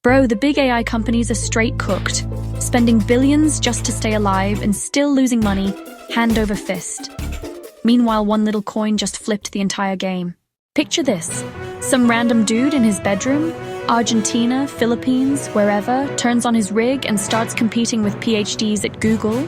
Bro, the big AI companies are straight cooked, spending billions just to stay alive and still losing money, hand over fist. Meanwhile, one little coin just flipped the entire game. Picture this. Some random dude in his bedroom, Argentina, Philippines, wherever, turns on his rig and starts competing with PhDs at Google.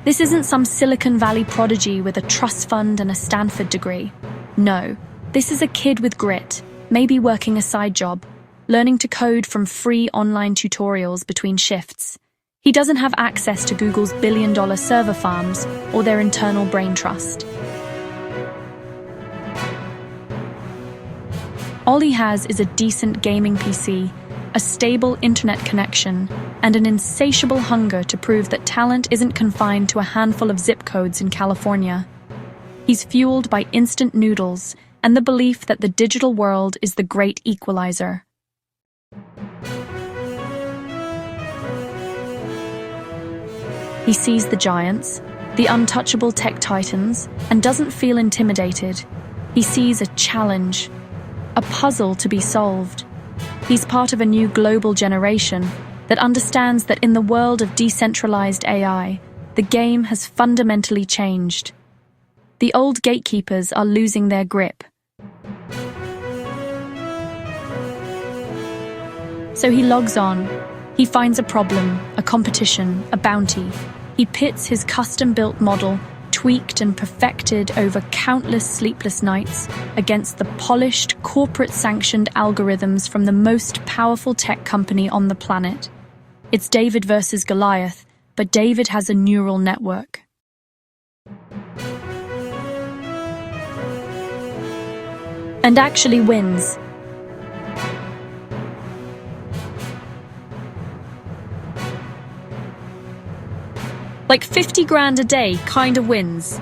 This isn't some Silicon Valley prodigy with a trust fund and a Stanford degree. No. This is a kid with grit, maybe working a side job, learning to code from free online tutorials between shifts. He doesn't have access to Google's billion-dollar server farms or their internal brain trust. All he has is a decent gaming PC, a stable internet connection, and an insatiable hunger to prove that talent isn't confined to a handful of zip codes in California. He's fueled by instant noodles and the belief that the digital world is the great equalizer. He sees the giants, the untouchable tech titans, and doesn't feel intimidated. He sees a challenge, a puzzle to be solved. He's part of a new global generation that understands that in the world of decentralized AI, the game has fundamentally changed. The old gatekeepers are losing their grip. So he logs on. He finds a problem, a competition, a bounty. He pits his custom-built model, tweaked and perfected over countless sleepless nights, against the polished, corporate-sanctioned algorithms from the most powerful tech company on the planet. It's David versus Goliath, but David has a neural network. And actually wins. Like 50 grand a day kinda wins.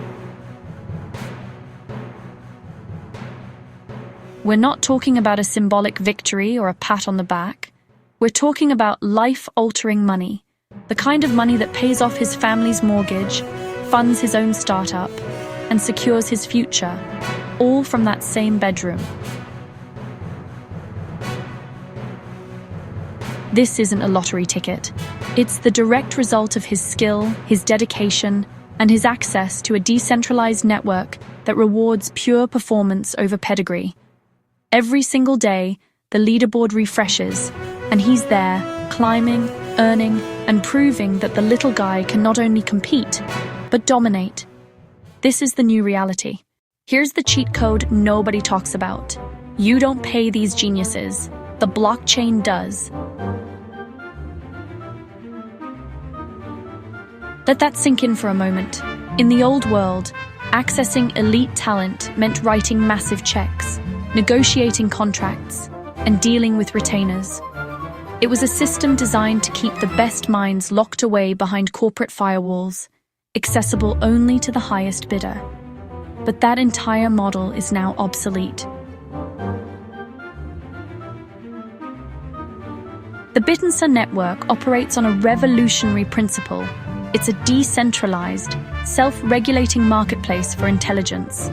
We're not talking about a symbolic victory or a pat on the back. We're talking about life-altering money. The kind of money that pays off his family's mortgage, funds his own startup, and secures his future, all from that same bedroom. This isn't a lottery ticket. It's the direct result of his skill, his dedication, and his access to a decentralized network that rewards pure performance over pedigree. Every single day, the leaderboard refreshes, and he's there, climbing, earning, and proving that the little guy can not only compete, but dominate. This is the new reality. Here's the cheat code nobody talks about. You don't pay these geniuses. The blockchain does. Let that sink in for a moment. In the old world, accessing elite talent meant writing massive checks, negotiating contracts, and dealing with retainers. It was a system designed to keep the best minds locked away behind corporate firewalls, accessible only to the highest bidder. But that entire model is now obsolete. The Bittenser network operates on a revolutionary principle. It's a decentralized, self-regulating marketplace for intelligence.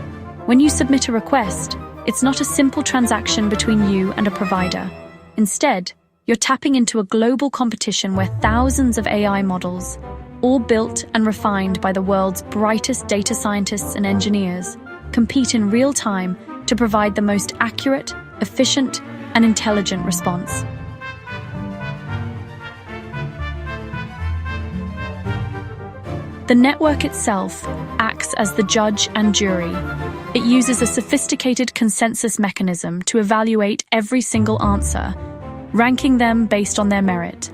When you submit a request, it's not a simple transaction between you and a provider. Instead, you're tapping into a global competition where thousands of AI models, all built and refined by the world's brightest data scientists and engineers, compete in real time to provide the most accurate, efficient, and intelligent response. The network itself acts as the judge and jury. It uses a sophisticated consensus mechanism to evaluate every single answer, ranking them based on their merit.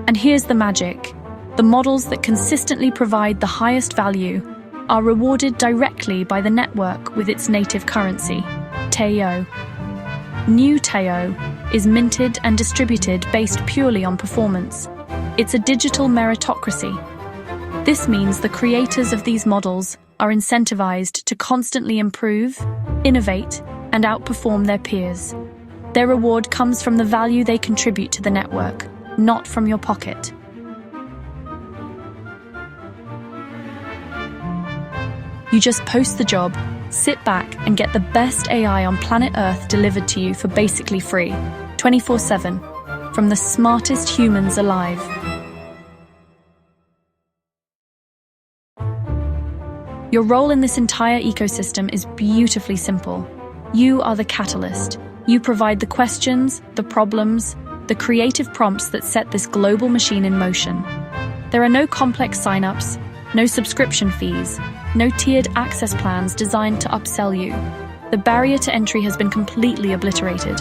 And here's the magic. The models that consistently provide the highest value are rewarded directly by the network with its native currency, TAO. New TAO is minted and distributed based purely on performance. It's a digital meritocracy. This means the creators of these models are incentivized to constantly improve, innovate, and outperform their peers. Their reward comes from the value they contribute to the network, not from your pocket. You just post the job, Sit back and get the best AI on planet Earth delivered to you for basically free, 24/7, from the smartest humans alive. Your role in this entire ecosystem is beautifully simple. You are the catalyst. You provide the questions, the problems, the creative prompts that set this global machine in motion. There are no complex signups, no subscription fees, no tiered access plans designed to upsell you. The barrier to entry has been completely obliterated.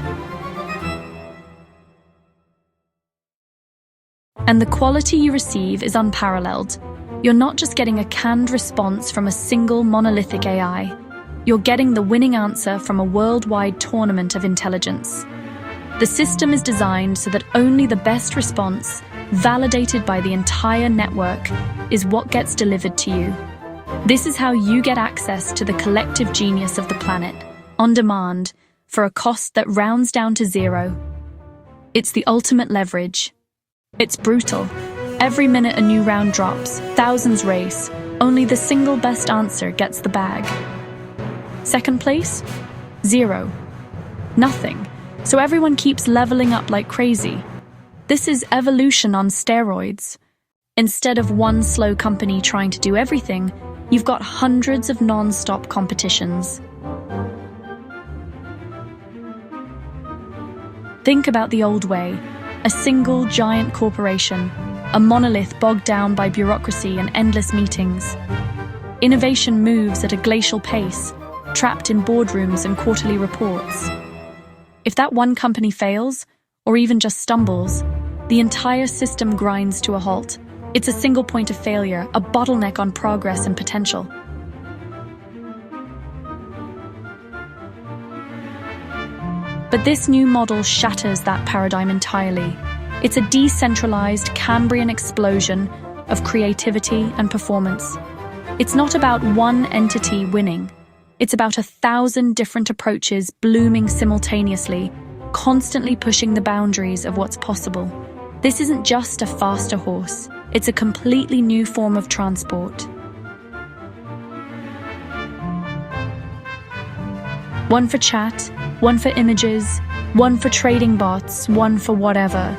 And the quality you receive is unparalleled. You're not just getting a canned response from a single monolithic AI. You're getting the winning answer from a worldwide tournament of intelligence. The system is designed so that only the best response, validated by the entire network, is what gets delivered to you. This is how you get access to the collective genius of the planet, on demand, for a cost that rounds down to zero. It's the ultimate leverage. It's brutal. Every minute a new round drops, thousands race, only the single best answer gets the bag. Second place? Zero. Nothing. So everyone keeps leveling up like crazy. This is evolution on steroids. Instead of one slow company trying to do everything, you've got hundreds of non-stop competitions. Think about the old way, a single giant corporation, a monolith bogged down by bureaucracy and endless meetings. Innovation moves at a glacial pace, trapped in boardrooms and quarterly reports. If that one company fails, or even just stumbles, the entire system grinds to a halt. It's a single point of failure, a bottleneck on progress and potential. But this new model shatters that paradigm entirely. It's a decentralized Cambrian explosion of creativity and performance. It's not about one entity winning. It's about 1,000 different approaches blooming simultaneously, constantly pushing the boundaries of what's possible. This isn't just a faster horse. It's a completely new form of transport. One for chat, one for images, one for trading bots, one for whatever.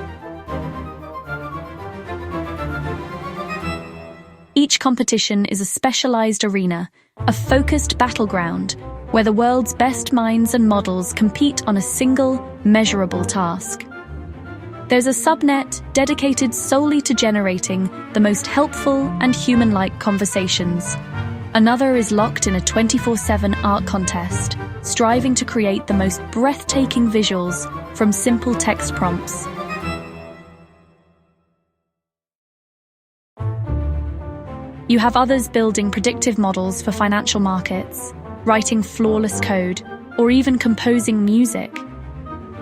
Each competition is a specialized arena, a focused battleground, where the world's best minds and models compete on a single, measurable task. There's a subnet dedicated solely to generating the most helpful and human-like conversations. Another is locked in a 24/7 art contest, striving to create the most breathtaking visuals from simple text prompts. You have others building predictive models for financial markets, writing flawless code, or even composing music.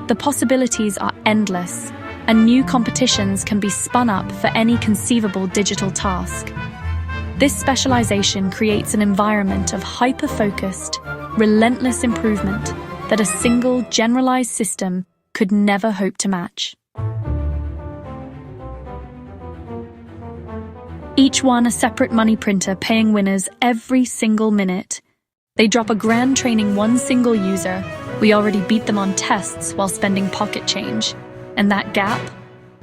The possibilities are endless, and new competitions can be spun up for any conceivable digital task. This specialization creates an environment of hyper-focused, relentless improvement that a single generalized system could never hope to match. Each one a separate money printer paying winners every single minute. They drop a grand training one single user. We already beat them on tests while spending pocket change. And that gap,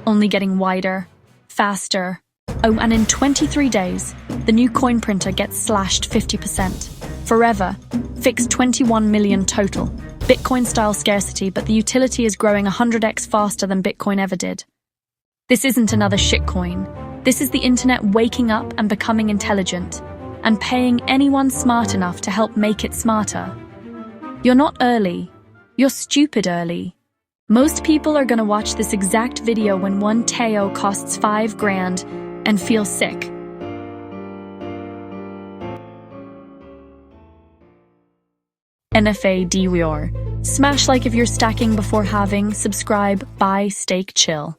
only getting wider, faster. Oh, and in 23 days, the new coin printer gets slashed 50%. Forever, fixed 21 million total. Bitcoin-style scarcity, but the utility is growing 100x faster than Bitcoin ever did. This isn't another shitcoin. This is the internet waking up and becoming intelligent, and paying anyone smart enough to help make it smarter. You're not early. You're stupid early. Most people are going to watch this exact video when one TAO costs $5,000 and feel sick. NFA DYOR. Smash like if you're stacking before halving, subscribe, buy, stake, chill.